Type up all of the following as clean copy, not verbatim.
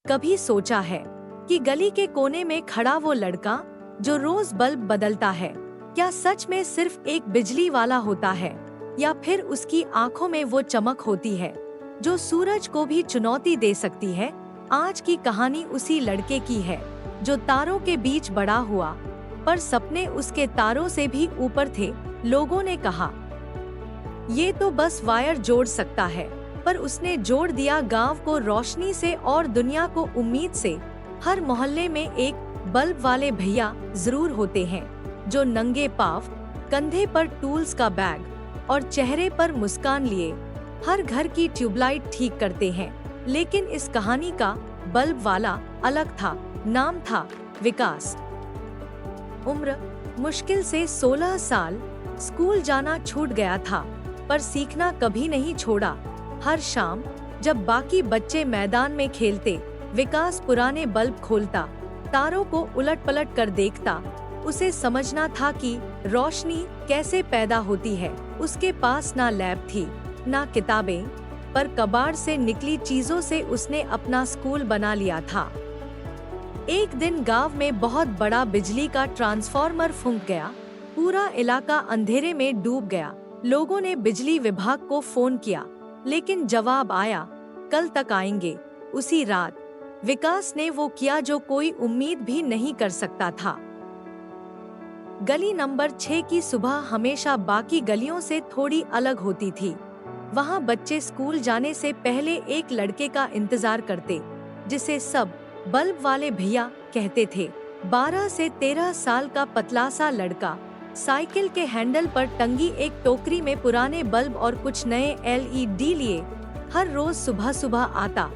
कभी सोचा है कि गली के कोने में खड़ा वो लड़का जो रोज बल्ब बदलता है, क्या सच में सिर्फ एक बिजली वाला होता है, या फिर उसकी आंखों में वो चमक होती है जो सूरज को भी चुनौती दे सकती है। आज की कहानी उसी लड़के की है जो तारों के बीच बड़ा हुआ, पर सपने उसके तारों से भी ऊपर थे। लोगों ने कहा ये तो बस वायर जोड़ सकता है, पर उसने जोड़ दिया गांव को रोशनी से और दुनिया को उम्मीद से। हर मोहल्ले में एक बल्ब वाले भैया जरूर होते हैं जो नंगे पांव, कंधे पर टूल्स का बैग और चेहरे पर मुस्कान लिए हर घर की ट्यूबलाइट ठीक करते हैं। लेकिन इस कहानी का बल्ब वाला अलग था। नाम था विकास। उम्र मुश्किल से 16 साल। स्कूल जाना छूट गया था, पर सीखना कभी नहीं छोड़ा। हर शाम जब बाकी बच्चे मैदान में खेलते, विकास पुराने बल्ब खोलता, तारों को उलट पलट कर देखता। उसे समझना था कि रोशनी कैसे पैदा होती है। उसके पास ना लैब थी, ना किताबें, पर कबाड़ से निकली चीजों से उसने अपना स्कूल बना लिया था। एक दिन गांव में बहुत बड़ा बिजली का ट्रांसफार्मर फूंक गया। पूरा इलाका अंधेरे में डूब गया। लोगों ने बिजली विभाग को फोन किया, लेकिन जवाब आया, कल तक आएंगे। उसी रात विकास ने वो किया जो कोई उम्मीद भी नहीं कर सकता था। गली नंबर 6 की सुबह हमेशा बाकी गलियों से थोड़ी अलग होती थी। वहाँ बच्चे स्कूल जाने से पहले एक लड़के का इंतजार करते, जिसे सब बल्ब वाले भैया कहते थे। 12 से 13 साल का पतला सा लड़का, साइकिल के हैंडल पर टंगी एक टोकरी में पुराने बल्ब और कुछ नए LED लिए हर रोज सुबह सुबह आता।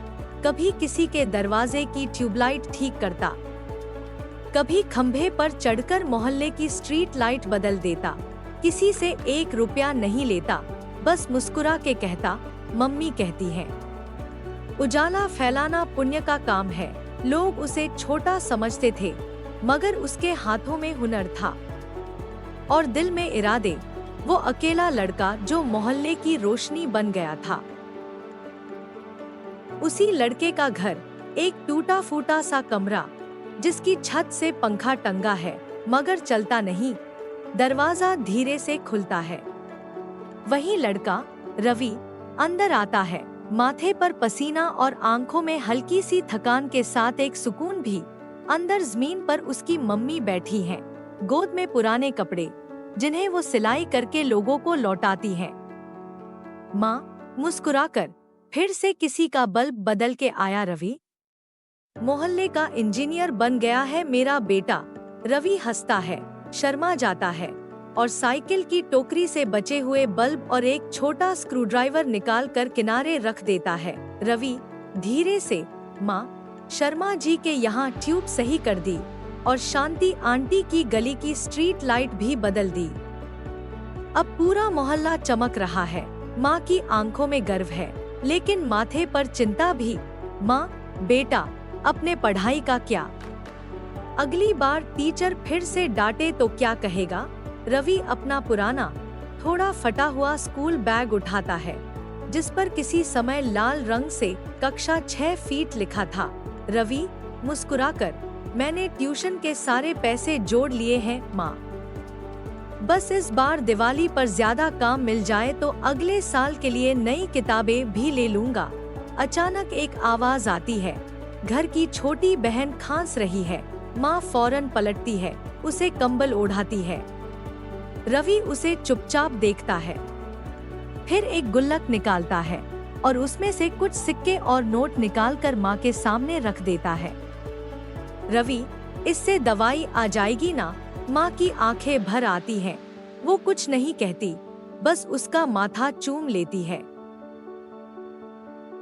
कभी किसी के दरवाजे की ट्यूबलाइट ठीक करता, कभी खंभे पर चढ़कर मोहल्ले की स्ट्रीट लाइट बदल देता। किसी से 1 रुपया नहीं लेता, बस मुस्कुरा के कहता, मम्मी कहती हैं। उजाला फैलाना पुण्य का काम है। लोग उसे छोटा समझते थे, मगर उसके हाथों में हुनर था और दिल में इरादे। वो अकेला लड़का जो मोहल्ले की रोशनी बन गया था। उसी लड़के का घर एक टूटा फूटा सा कमरा, जिसकी छत से पंखा टंगा है मगर चलता नहीं, दरवाजा धीरे से खुलता है। वही लड़का रवि अंदर आता है, माथे पर पसीना और आंखों में हल्की सी थकान के साथ एक सुकून भी। अंदर जमीन पर उसकी मम्मी बैठी हैं, गोद में पुराने कपड़े जिन्हें वो सिलाई करके लोगों को लौटाती हैं। माँ मुस्कुराकर, फिर से किसी का बल्ब बदल के आया रवि? मोहल्ले का इंजीनियर बन गया है मेरा बेटा। रवि हंसता है, शर्मा जाता है और साइकिल की टोकरी से बचे हुए बल्ब और एक छोटा स्क्रूड्राइवर निकाल कर किनारे रख देता है। रवि धीरे से, माँ शर्मा जी के यहाँ ट्यूब सही कर दी और शांति आंटी की गली की स्ट्रीट लाइट भी बदल दी। अब पूरा मोहल्ला चमक रहा है। माँ की आंखों में गर्व है, लेकिन माथे पर चिंता भी। माँ बेटा अपने पढ़ाई का क्या? अगली बार टीचर फिर से डांटे तो क्या कहेगा? रवि अपना पुराना थोड़ा फटा हुआ स्कूल बैग उठाता है, जिस पर किसी समय लाल रंग से कक्षा 6 फीट लिखा था। रवि मुस्कुराकर, मैंने ट्यूशन के सारे पैसे जोड़ लिए हैं माँ। बस इस बार दिवाली पर ज्यादा काम मिल जाए तो अगले साल के लिए नई किताबें भी ले लूंगा। अचानक एक आवाज आती है, घर की छोटी बहन खांस रही है। माँ फौरन पलटती है, उसे कंबल ओढ़ाती है। रवि उसे चुपचाप देखता है, फिर एक गुल्लक निकालता है और उसमें से कुछ सिक्के और नोट निकालकर माँ के सामने रख देता है। रवि, इससे दवाई आ जाएगी ना? माँ की आंखें भर आती हैं। वो कुछ नहीं कहती, बस उसका माथा चूम लेती है।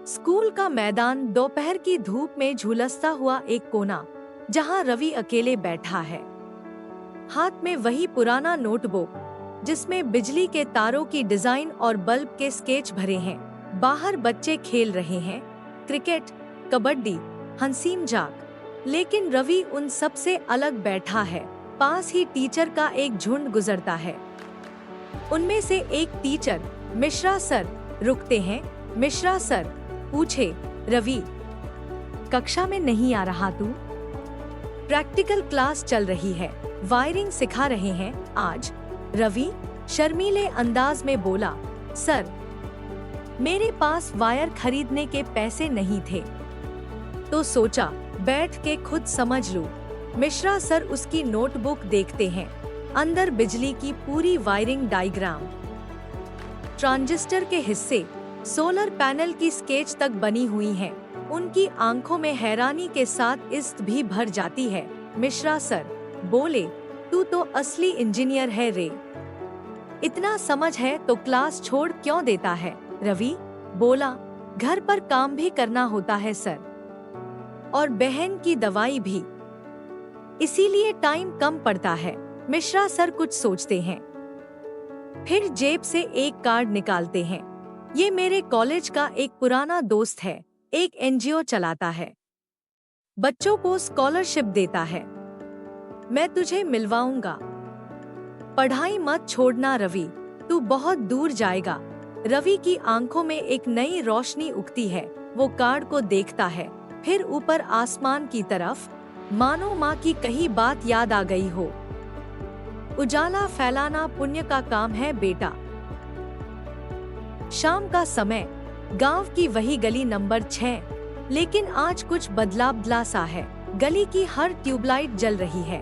स्कूल का मैदान, दोपहर की धूप में झुलसता हुआ एक कोना, जहाँ रवि अकेले बैठा है। हाथ में वही पुराना नोटबुक जिसमें बिजली के तारों की डिजाइन और बल्ब के स्केच भरे हैं। बाहर बच्चे खेल रहे हैं, क्रिकेट, कबड्डी, हंसीम जाक। लेकिन रवि उन सब से अलग बैठा है। पास ही टीचर का एक झुंड गुजरता है। उनमें से एक टीचर, मिश्रा सर, रुकते हैं। मिश्रा सर पूछे, रवि कक्षा में नहीं आ रहा तू? प्रैक्टिकल क्लास चल रही है, वायरिंग सिखा रहे हैं आज। रवि शर्मीले अंदाज में बोला, सर मेरे पास वायर खरीदने के पैसे नहीं थे, तो सोचा बैठ के खुद समझ लूं। मिश्रा सर उसकी नोटबुक देखते हैं, अंदर बिजली की पूरी वायरिंग डायग्राम, ट्रांजिस्टर के हिस्से, सोलर पैनल की स्केच तक बनी हुई हैं। उनकी आंखों में हैरानी के साथ इज्जत भी भर जाती है। मिश्रा सर बोले, तू तो असली इंजीनियर है रे, इतना समझ है तो क्लास छोड़ क्यों देता है? रवि बोला, घर पर काम भी करना होता है सर, और बहन की दवाई भी, इसीलिए टाइम कम पड़ता है। मिश्रा सर कुछ सोचते हैं, फिर जेब से एक कार्ड निकालते हैं। ये मेरे कॉलेज का एक पुराना दोस्त है, एक एनजीओ चलाता है, बच्चों को स्कॉलरशिप देता है, मैं तुझे मिलवाऊंगा। पढ़ाई मत छोड़ना रवि, तू बहुत दूर जाएगा। रवि की आंखों में एक नई रोशनी उगती है। वो कार्ड को देखता है, फिर ऊपर आसमान की तरफ, मानो माँ की कही बात याद आ गई हो। उजाला फैलाना पुण्य का काम है बेटा। शाम का समय, गांव की वही गली नंबर 6, लेकिन आज कुछ बदलाव सा है। गली की हर ट्यूबलाइट जल रही है,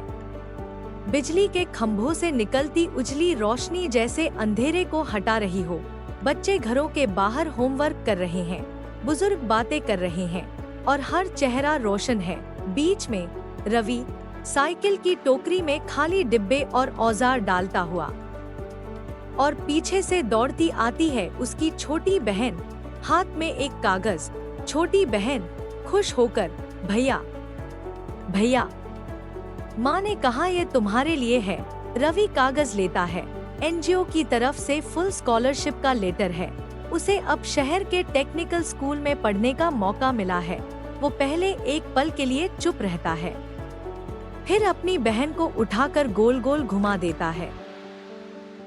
बिजली के खंभों से निकलती उजली रोशनी जैसे अंधेरे को हटा रही हो। बच्चे घरों के बाहर होमवर्क कर रहे हैं, बुजुर्ग बातें कर रहे हैं, और हर चेहरा रोशन है। बीच में रवि साइकिल की टोकरी में खाली डिब्बे और औजार डालता हुआ, और पीछे से दौड़ती आती है उसकी छोटी बहन, हाथ में एक कागज। छोटी बहन खुश होकर, भैया भैया, माँ ने कहा ये तुम्हारे लिए है। रवि कागज लेता है, एनजीओ की तरफ से फुल स्कॉलरशिप का लेटर है। उसे अब शहर के टेक्निकल स्कूल में पढ़ने का मौका मिला है। वो पहले एक पल के लिए चुप रहता है, फिर अपनी बहन को उठाकर गोल गोल घुमा देता है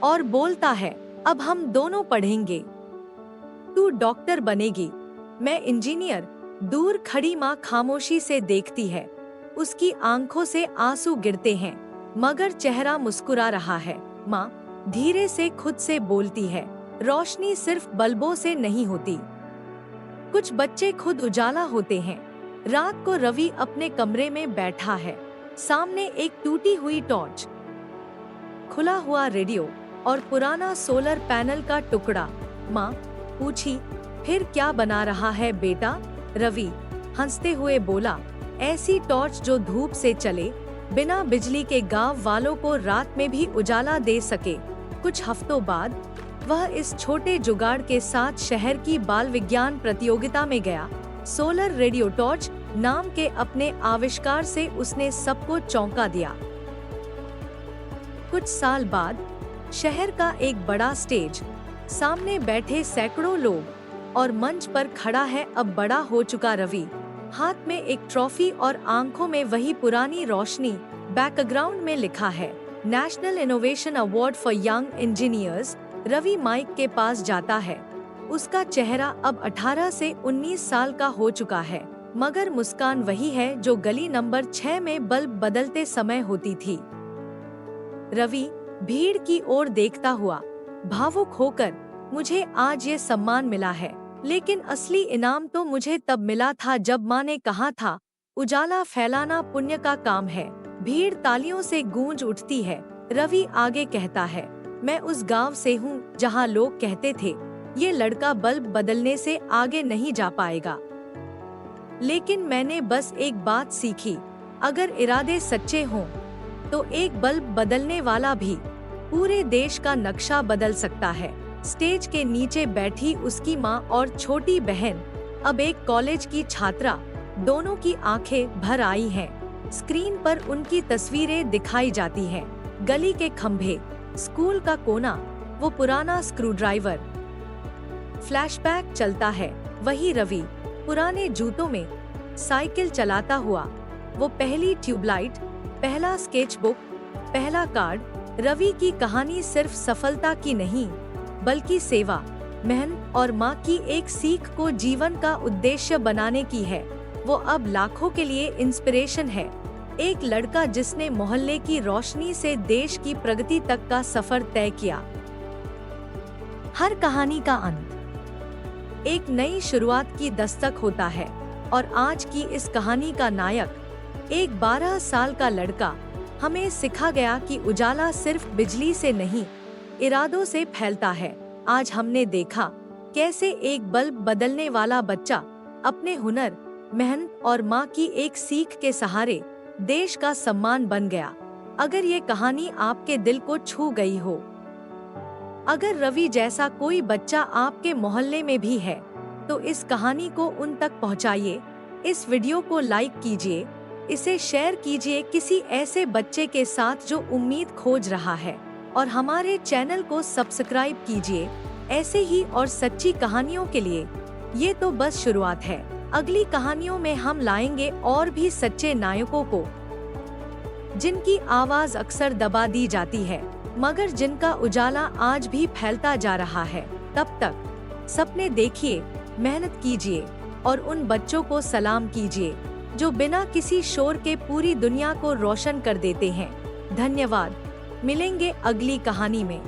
और बोलता है, अब हम दोनों पढ़ेंगे, तू डॉक्टर बनेगी, मैं इंजीनियर। दूर खड़ी माँ खामोशी से देखती है, उसकी आंखों से आंसू गिरते हैं, मगर चेहरा मुस्कुरा रहा है। माँ धीरे से खुद से बोलती है, रोशनी सिर्फ बल्बों से नहीं होती, कुछ बच्चे खुद उजाला होते हैं। रात को रवि अपने कमरे में बैठा है, सामने एक टूटी हुई टॉर्च, खुला हुआ रेडियो और पुराना सोलर पैनल का टुकड़ा। माँ पूछी, फिर क्या बना रहा है बेटा? रवि हंसते हुए बोला, ऐसी टॉर्च जो धूप से चले, बिना बिजली के गांव वालों को रात में भी उजाला दे सके। कुछ हफ्तों बाद वह इस छोटे जुगाड़ के साथ शहर की बाल विज्ञान प्रतियोगिता में गया। सोलर रेडियो टॉर्च नाम के अपने आविष्कार से उसने सबको चौंका दिया। कुछ साल बाद शहर का एक बड़ा स्टेज, सामने बैठे सैकड़ों लोग, और मंच पर खड़ा है अब बड़ा हो चुका रवि, हाथ में एक ट्रॉफी और आंखों में वही पुरानी रोशनी। बैकग्राउंड में लिखा है, national innovation award for young engineers. Ravi mic के पास जाता है, उसका चेहरा अब 18 से 19 साल का हो चुका है, मगर मुस्कान वही है जो गली नंबर 6 में बल्ब बदलते समय होती थी। रवि भीड़ की ओर देखता हुआ भावुक होकर, मुझे आज ये सम्मान मिला है, लेकिन असली इनाम तो मुझे तब मिला था जब माँ ने कहा था, उजाला फैलाना पुण्य का काम है। भीड़ तालियों से गूंज उठती है। रवि आगे कहता है, मैं उस गांव से हूँ जहाँ लोग कहते थे, ये लड़का बल्ब बदलने से आगे नहीं जा पाएगा, लेकिन मैंने बस एक बात सीखी, अगर इरादे सच्चे हों तो एक बल्ब बदलने वाला भी पूरे देश का नक्शा बदल सकता है। स्टेज के नीचे बैठी उसकी माँ और छोटी बहन, अब एक कॉलेज की छात्रा, दोनों की आंखें भर आई हैं। स्क्रीन पर उनकी तस्वीरें दिखाई जाती हैं, गली के खंभे, स्कूल का कोना, वो पुराना स्क्रूड्राइवर। फ्लैशबैक चलता है, वही रवि पुराने जूतों में साइकिल चलाता हुआ, वो पहली ट्यूबलाइट, पहला स्केचबुक, पहला कार्ड। रवि की कहानी सिर्फ सफलता की नहीं, बल्कि सेवा, मेहनत और माँ की एक सीख को जीवन का उद्देश्य बनाने की है। वो अब लाखों के लिए इंस्पिरेशन है। एक लड़का जिसने मोहल्ले की रोशनी से देश की प्रगति तक का सफर तय किया। हर कहानी का अंत एक नई शुरुआत की दस्तक होता है, और आज की इस कहानी का नायक एक 12 साल का लड़का। हमें सिखा गया कि उजाला सिर्फ बिजली से नहीं, इरादों से फैलता है। आज हमने देखा कैसे एक बल्ब बदलने वाला बच्चा अपने हुनर, मेहनत और माँ की एक सीख के सहारे देश का सम्मान बन गया। अगर ये कहानी आपके दिल को छू गई हो, अगर रवि जैसा कोई बच्चा आपके मोहल्ले में भी है, तो इस कहानी को उन तक पहुंचाइए। इस वीडियो को लाइक कीजिए, इसे शेयर कीजिए किसी ऐसे बच्चे के साथ जो उम्मीद खोज रहा है, और हमारे चैनल को सब्सक्राइब कीजिए ऐसे ही और सच्ची कहानियों के लिए। ये तो बस शुरुआत है। अगली कहानियों में हम लाएंगे और भी सच्चे नायकों को, जिनकी आवाज अक्सर दबा दी जाती है, मगर जिनका उजाला आज भी फैलता जा रहा है। तब तक सपने देखिए, मेहनत कीजिए और उन बच्चों को सलाम कीजिए जो बिना किसी शोर के पूरी दुनिया को रोशन कर देते हैं। धन्यवाद। मिलेंगे अगली कहानी में।